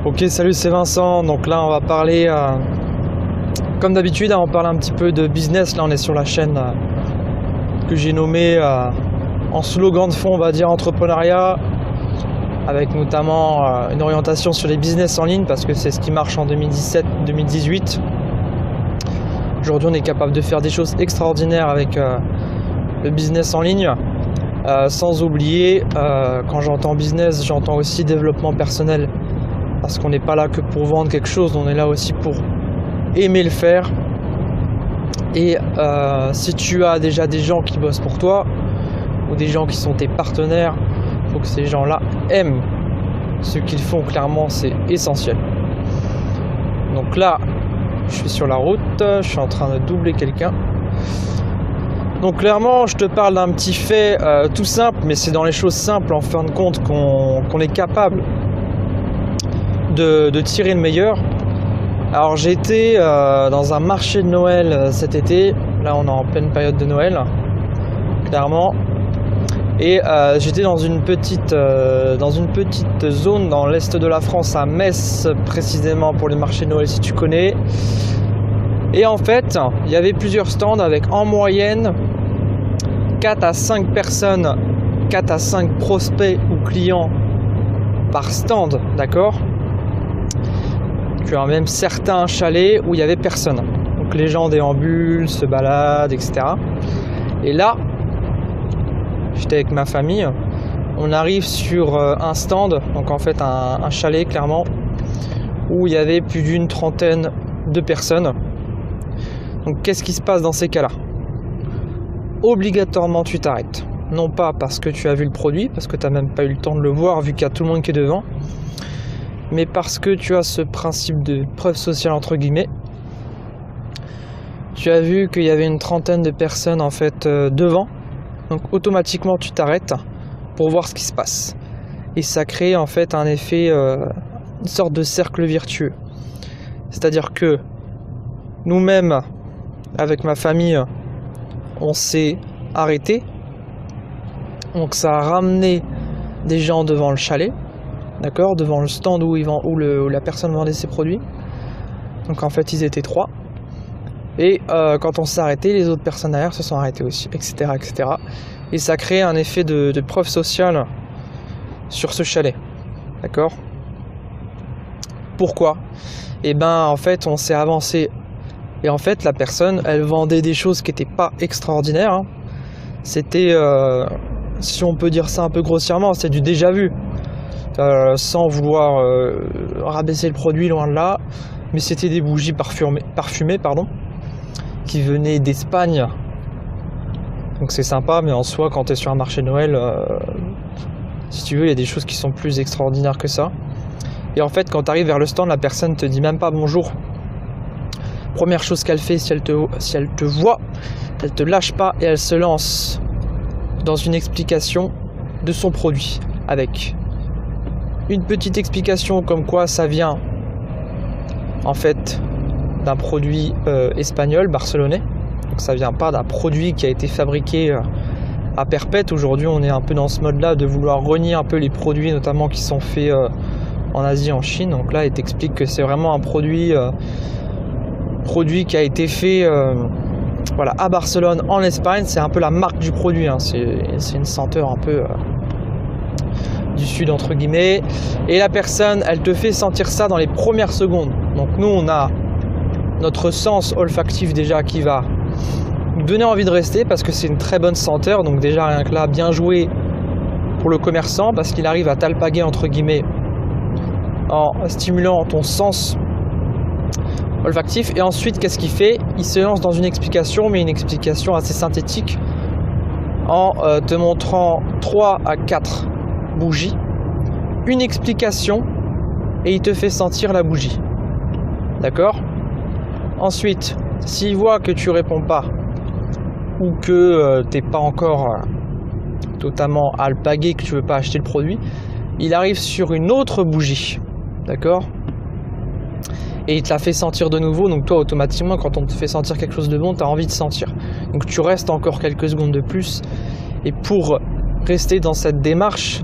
Ok, salut, c'est Vincent. Donc là, on va parler, comme d'habitude, on parle un petit peu de business. Là, on est sur la chaîne que j'ai nommée en slogan de fond, on va dire entrepreneuriat, avec notamment une orientation sur les business en ligne, parce que c'est ce qui marche en 2017-2018. Aujourd'hui, on est capable de faire des choses extraordinaires avec le business en ligne. Sans oublier, quand j'entends business, j'entends aussi développement personnel. Parce qu'on n'est pas là que pour vendre quelque chose, on est là aussi pour aimer le faire. Et si tu as déjà des gens qui bossent pour toi, ou des gens qui sont tes partenaires, il faut que ces gens-là aiment ce qu'ils font. Clairement, c'est essentiel. Donc là, je suis sur la route, je suis en train de doubler quelqu'un. Donc clairement, je te parle d'un petit fait tout simple, mais c'est dans les choses simples en fin de compte qu'on est capable de tirer le meilleur. Alors j'ai été dans un marché de Noël cet été. Là on est en pleine période de Noël, clairement. Et j'étais dans une petite zone dans l'est de la France, à Metz précisément, pour les marchés de Noël si tu connais. Et en fait, il y avait plusieurs stands avec en moyenne 4 à 5 personnes, 4 à 5 prospects ou clients par stand, d'accord ? Tu as même certains chalets où il n'y avait personne. Donc les gens déambulent, se baladent, etc. Et là, j'étais avec ma famille. On arrive sur un stand, donc en fait un chalet clairement, où il y avait plus d'une trentaine de personnes. Donc qu'est-ce qui se passe dans ces cas-là ? Obligatoirement tu t'arrêtes. Non pas parce que tu as vu le produit, parce que tu n'as même pas eu le temps de le voir vu qu'il y a tout le monde qui est devant, mais parce que tu as ce principe de preuve sociale entre guillemets. Tu as vu qu'il y avait une trentaine de personnes en fait devant, donc automatiquement tu t'arrêtes pour voir ce qui se passe. Et ça crée en fait un effet, une sorte de cercle vertueux. C'est-à-dire que nous-mêmes, avec ma famille, on s'est arrêté. Donc ça a ramené des gens devant le chalet. D'accord, devant le stand où la personne vendait ses produits. Donc en fait ils étaient 3. Et quand on s'est arrêté, les autres personnes derrière se sont arrêtées aussi, etc. etc. Et ça crée un effet de preuve sociale sur ce chalet. D'accord ? Pourquoi ? Et ben en fait on s'est avancé. Et en fait la personne, elle vendait des choses qui n'étaient pas extraordinaires. Hein. C'était, si on peut dire ça un peu grossièrement, c'est du déjà vu. Sans vouloir rabaisser le produit, loin de là, mais c'était des bougies parfumées, qui venaient d'Espagne. Donc c'est sympa, mais en soi, quand tu es sur un marché de Noël, si tu veux, il y a des choses qui sont plus extraordinaires que ça. Et en fait, quand tu arrives vers le stand, la personne te dit même pas bonjour. Première chose qu'elle fait, si elle te voit, elle te lâche pas et elle se lance dans une explication de son produit, avec une petite explication comme quoi ça vient en fait d'un produit espagnol, barcelonais. Donc ça vient pas d'un produit qui a été fabriqué à perpète. Aujourd'hui on est un peu dans ce mode là de vouloir renier un peu les produits notamment qui sont faits en Asie, en Chine. Donc là il t'explique que c'est vraiment un produit qui a été fait à Barcelone, en Espagne. C'est un peu la marque du produit, hein. C'est une senteur un peu du sud entre guillemets, et la personne elle te fait sentir ça dans les premières secondes. Donc nous on a notre sens olfactif déjà qui va nous donner envie de rester parce que c'est une très bonne senteur. Donc déjà rien que là, bien joué pour le commerçant parce qu'il arrive à t'alpaguer entre guillemets en stimulant ton sens olfactif. Et ensuite qu'est-ce qu'il fait ? Il se lance dans une explication, mais une explication assez synthétique, en te montrant 3 à 4 bougie, une explication, et il te fait sentir la bougie. D'accord ? Ensuite, s'il voit que tu réponds pas ou que t'es pas encore totalement alpagué, que tu veux pas acheter le produit, il arrive sur une autre bougie. D'accord ? Et il te la fait sentir de nouveau. Donc toi automatiquement, quand on te fait sentir quelque chose de bon, tu as envie de sentir. Donc tu restes encore quelques secondes de plus. Et pour rester dans cette démarche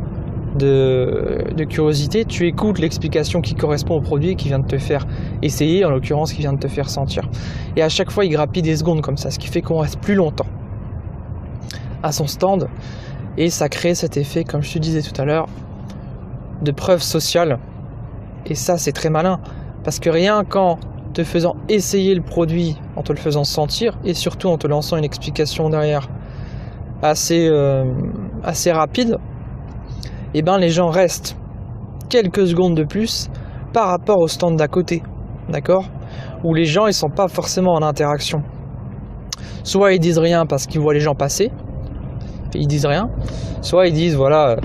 de curiosité, tu écoutes l'explication qui correspond au produit qui vient de te faire essayer, en l'occurrence qui vient de te faire sentir. Et à chaque fois, il grappille des secondes comme ça, ce qui fait qu'on reste plus longtemps à son stand. Et ça crée cet effet, comme je te disais tout à l'heure, de preuve sociale. Et ça, c'est très malin. Parce que rien qu'en te faisant essayer le produit, en te le faisant sentir, et surtout en te lançant une explication derrière assez rapide, et ben les gens restent quelques secondes de plus par rapport au stand d'à côté, d'accord, où les gens ils sont pas forcément en interaction. Soit ils disent rien parce qu'ils voient les gens passer, et ils disent rien, soit ils disent voilà,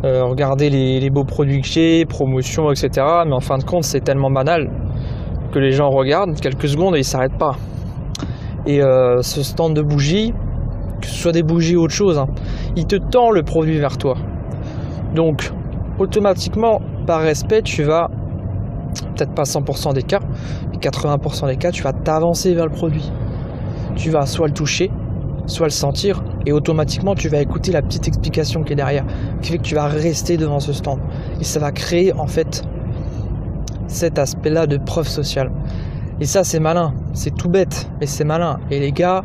regardez les beaux produits que j'ai, promotion, etc. Mais en fin de compte c'est tellement banal que les gens regardent quelques secondes et ils s'arrêtent pas. Et ce stand de bougies, que ce soit des bougies ou autre chose, hein, il te tend le produit vers toi. Donc, automatiquement, par respect, tu vas, peut-être pas 100% des cas, mais 80% des cas, tu vas t'avancer vers le produit. Tu vas soit le toucher, soit le sentir, et automatiquement, tu vas écouter la petite explication qui est derrière, qui fait que tu vas rester devant ce stand. Et ça va créer, en fait, cet aspect-là de preuve sociale. Et ça, c'est malin. C'est tout bête, mais c'est malin. Et les gars,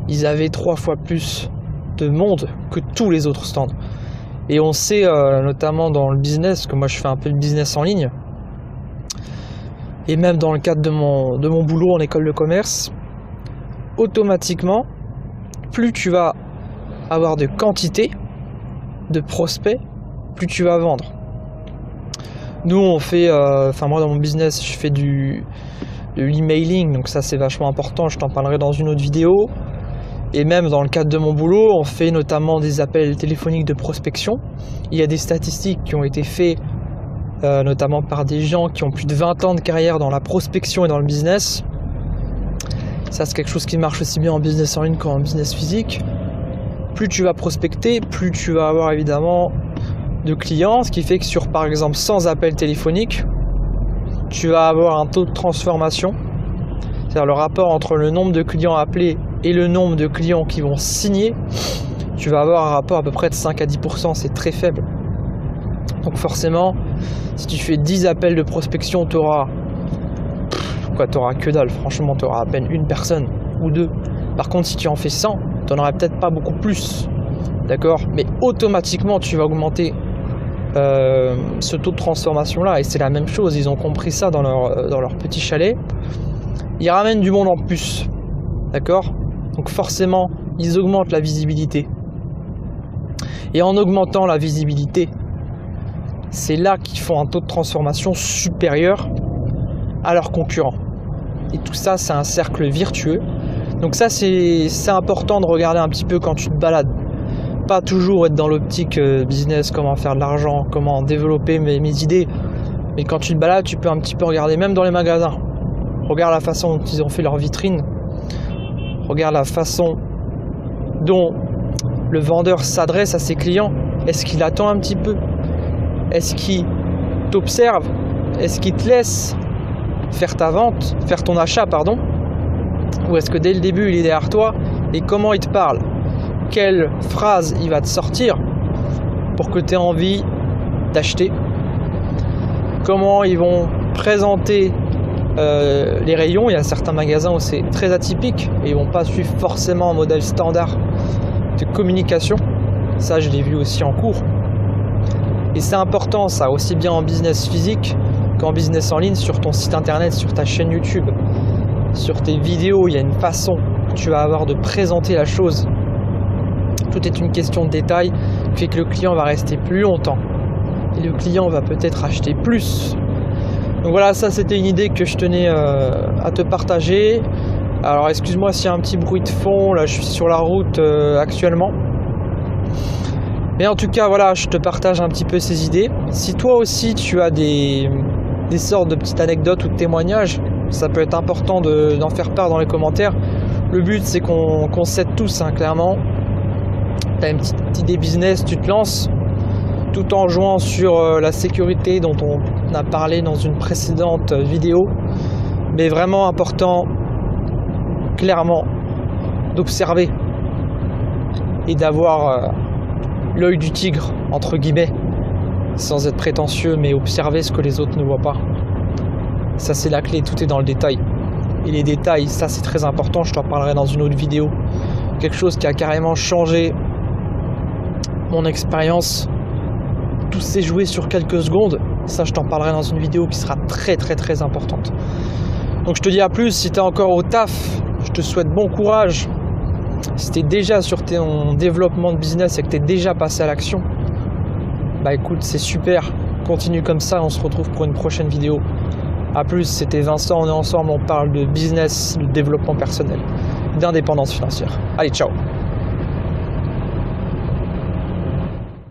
ils avaient 3 fois plus de monde que tous les autres stands. Et on sait, notamment dans le business, parce que moi je fais un peu de business en ligne, et même dans le cadre de mon boulot en école de commerce, automatiquement, plus tu vas avoir de quantité de prospects, plus tu vas vendre. Nous on fait, moi dans mon business, je fais de l'emailing, donc ça c'est vachement important, je t'en parlerai dans une autre vidéo. Et même dans le cadre de mon boulot, on fait notamment des appels téléphoniques de prospection. Il y a des statistiques qui ont été faites, notamment par des gens qui ont plus de 20 ans de carrière dans la prospection et dans le business. Ça, c'est quelque chose qui marche aussi bien en business en ligne qu'en business physique. Plus tu vas prospecter, plus tu vas avoir évidemment de clients, ce qui fait que sur, par exemple, 100 appels téléphoniques, tu vas avoir un taux de transformation. C'est-à-dire le rapport entre le nombre de clients appelés et le nombre de clients qui vont signer, tu vas avoir un rapport à peu près de 5 à 10%, c'est très faible. Donc forcément, si tu fais 10 appels de prospection, tu auras que dalle, franchement, tu auras à peine une personne ou deux. Par contre, si tu en fais 100, tu n'en auras peut-être pas beaucoup plus, d'accord? Mais automatiquement, tu vas augmenter ce taux de transformation-là, et c'est la même chose, ils ont compris ça dans leur petit chalet. Ils ramènent du monde en plus, d'accord? Donc forcément, ils augmentent la visibilité. Et en augmentant la visibilité, c'est là qu'ils font un taux de transformation supérieur à leurs concurrents. Et tout ça, c'est un cercle vertueux. Donc ça, c'est important de regarder un petit peu quand tu te balades. Pas toujours être dans l'optique business, comment faire de l'argent, comment développer mes idées. Mais quand tu te balades, tu peux un petit peu regarder, même dans les magasins. Regarde la façon dont ils ont fait leur vitrine. Regarde la façon dont le vendeur s'adresse à ses clients. Est-ce qu'il attend un petit peu? Est-ce qu'il t'observe? Est-ce qu'il te laisse faire ton achat, pardon? Ou est-ce que dès le début, il est derrière toi? Et comment il te parle? Quelle phrase il va te sortir pour que tu aies envie d'acheter? Comment ils vont présenter les rayons? Il y a certains magasins où c'est très atypique et ils vont pas suivre forcément un modèle standard de communication. Ça, je l'ai vu aussi en cours. Et c'est important, ça, aussi bien en business physique qu'en business en ligne, sur ton site internet, sur ta chaîne YouTube, sur tes vidéos. Il y a une façon que tu vas avoir de présenter la chose. Tout est une question de détail, qui fait que le client va rester plus longtemps. Et le client va peut-être acheter plus. Donc voilà, ça c'était une idée que je tenais à te partager. Alors excuse-moi s'il y a un petit bruit de fond, là je suis sur la route actuellement. Mais en tout cas voilà, je te partage un petit peu ces idées. Si toi aussi tu as des sortes de petites anecdotes ou de témoignages, ça peut être important d'en faire part dans les commentaires. Le but c'est qu'on s'aide tous, hein, clairement. Tu as une petite idée business, tu te lances, tout en jouant sur la sécurité dont on a parlé dans une précédente vidéo. Mais vraiment important, clairement, d'observer et d'avoir l'œil du tigre, entre guillemets, sans être prétentieux, mais observer ce que les autres ne voient pas. Ça, c'est la clé, tout est dans le détail. Et les détails, ça, c'est très important, je t'en parlerai dans une autre vidéo. Quelque chose qui a carrément changé mon expérience. Tout s'est joué sur quelques secondes. Ça, je t'en parlerai dans une vidéo qui sera très, très, très importante. Donc, je te dis à plus. Si tu es encore au taf, je te souhaite bon courage. Si tu es déjà sur ton développement de business et que tu es déjà passé à l'action, bah écoute, c'est super. Continue comme ça, on se retrouve pour une prochaine vidéo. A plus, c'était Vincent, on est ensemble, on parle de business, de développement personnel, d'indépendance financière. Allez, ciao!